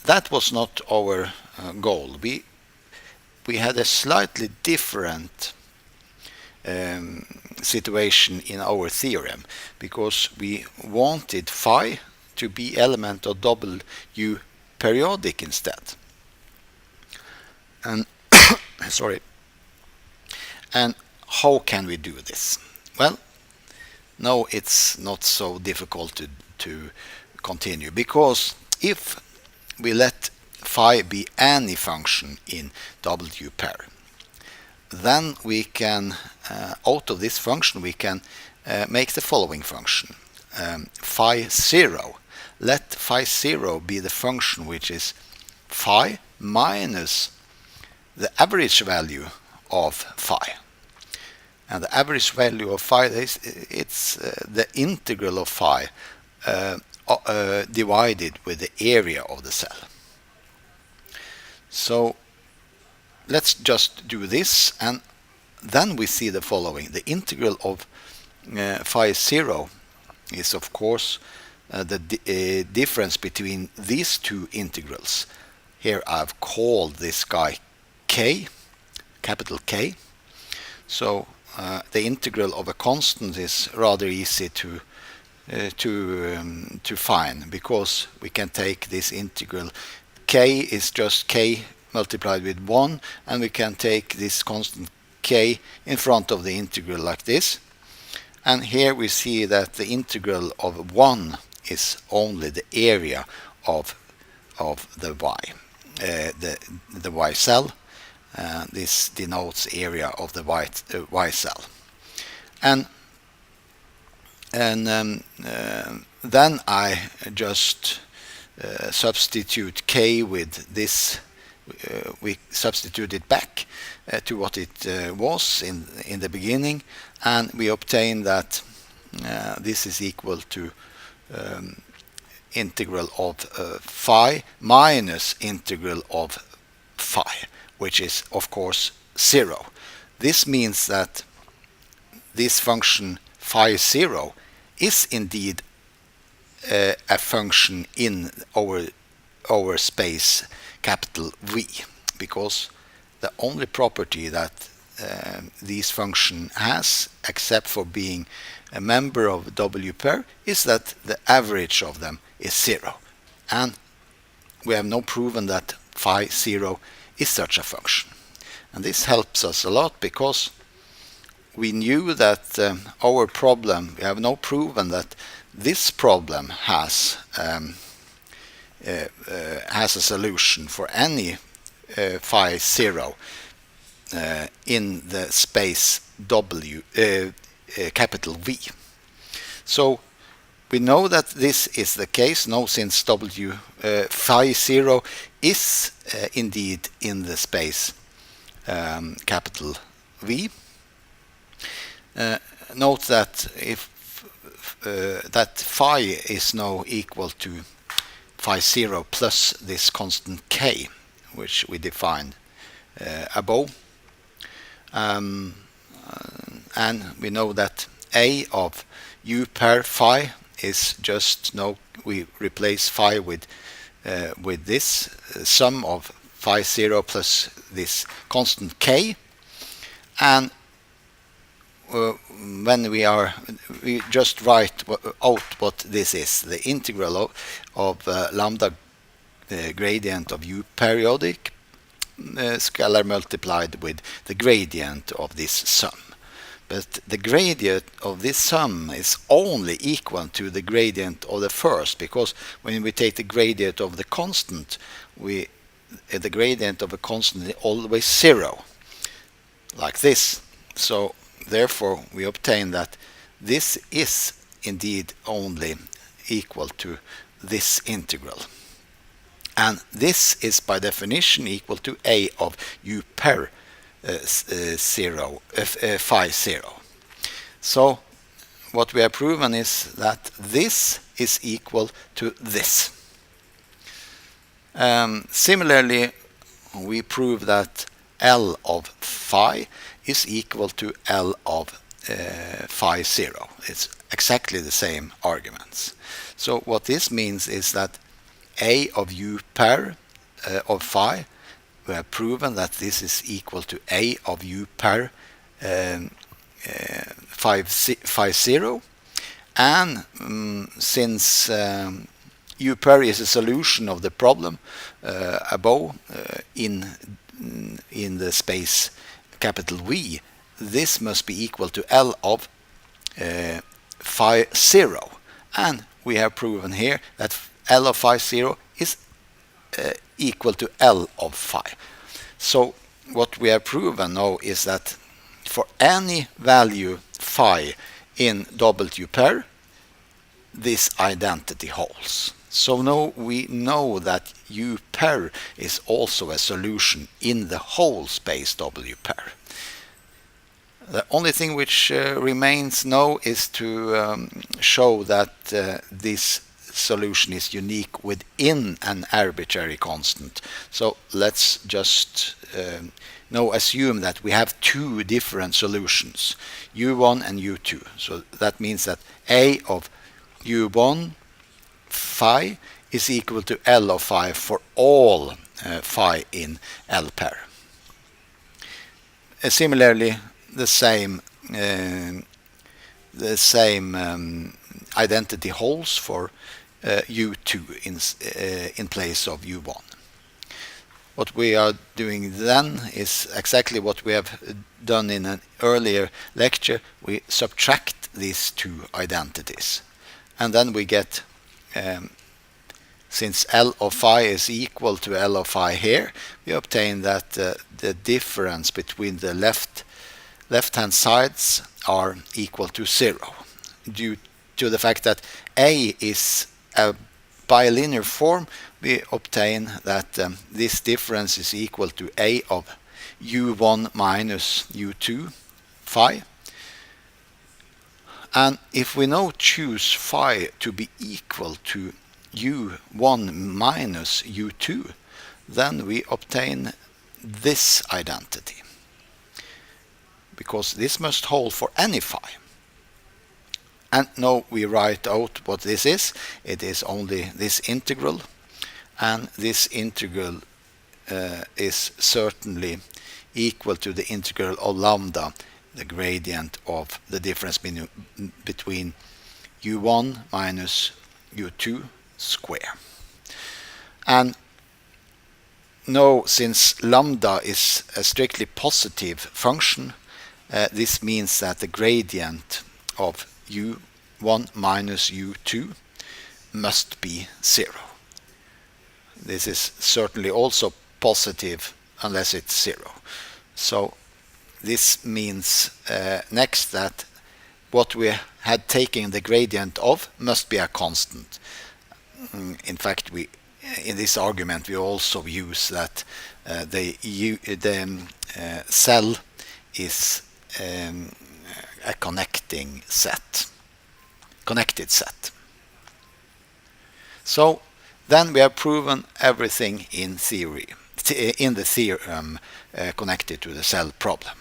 that was not our goal. We had a slightly different situation in our theorem, because we wanted phi to be element of W periodic instead. And sorry. And how can we do this? Well, no, it's not so difficult to continue, because if we let phi be any function in W pair, then we can, out of this function, we can make the following function. Phi 0. Let phi 0 be the function which is phi minus the average value of phi. And the average value of phi is it's the integral of phi divided with the area of the cell. So let's just do this, and then we see the following. The integral of phi 0 is, of course, the difference between these two integrals. Here I've called this guy k, capital K. So the integral of a constant is rather easy to find, because we can take this integral. K is just k multiplied with 1, and we can take this constant k in front of the integral like this. And here we see that the integral of 1 is only the area of the y, the y cell. This denotes area of the y cell. And then I just substitute k with this. We substitute it back to what it was in the beginning, and we obtain that this is equal to integral of phi minus integral of phi, which is, of course, 0. This means that this function phi 0 is indeed a function in our space capital V, because the only property that this function has, except for being a member of W pair, is that the average of them is 0. And we have now proven that phi 0 is such a function. And this helps us a lot, because we knew that our problem, we have now proven that this problem has a solution for any phi 0 in the space W capital V. So we know that this is the case now, since phi 0 is indeed in the space capital V. Note that if that phi is now equal to phi 0 plus this constant k, which we defined above. And we know that A of U pair phi is just, now we replace phi with this sum of phi 0 plus this constant k. And when we just write out what this is, the integral of lambda gradient of U periodic scalar multiplied with the gradient of this sum. But the gradient of this sum is only equal to the gradient of the first, because when we take the gradient of the constant, the gradient of a constant is always 0, like this. So therefore we obtain that this is indeed only equal to this integral. And this is by definition equal to A of U per phi 0. So what we have proven is that this is equal to this. Similarly, we prove that L of phi is equal to L of phi 0. It's exactly the same arguments. So what this means is that A of U pair of phi. We have proven that this is equal to A of U pair phi 0. And since U pair is a solution of the problem above in the space capital V, this must be equal to L of phi 0. And we have proven here that L of phi 0 is equal to L of phi. So what we have proven now is that for any value phi in W pair, this identity holds. So now we know that U pair is also a solution in the whole space W pair. The only thing which remains now is to show that this solution is unique within an arbitrary constant. So let's just now assume that we have two different solutions, U1 and U2. So that means that A of U1 phi is equal to L of phi for all phi in L pair. Similarly, the same identity holds for U2 in place of U1. What we are doing then is exactly what we have done in an earlier lecture. We subtract these two identities, and then we get, since L of phi is equal to L of phi here, we obtain that the difference between the left-hand sides are equal to 0, due to the fact that A is a bilinear form. We obtain that this difference is equal to A of U1 minus U2 phi. And if we now choose phi to be equal to U1 minus U2, then we obtain this identity, because this must hold for any phi. And now we write out what this is. It is only this integral, and this integral is certainly equal to the integral of lambda, the gradient of the difference between U1 minus U2 square. And now, since lambda is a strictly positive function, this means that the gradient of U1 minus U2 must be 0. This is certainly also positive unless it's 0. So this means next that what we had taken the gradient of must be a constant. In fact, in this argument we also use that the cell is a connected set. So then we have proven everything in theory, in the theorem connected to the cell problem.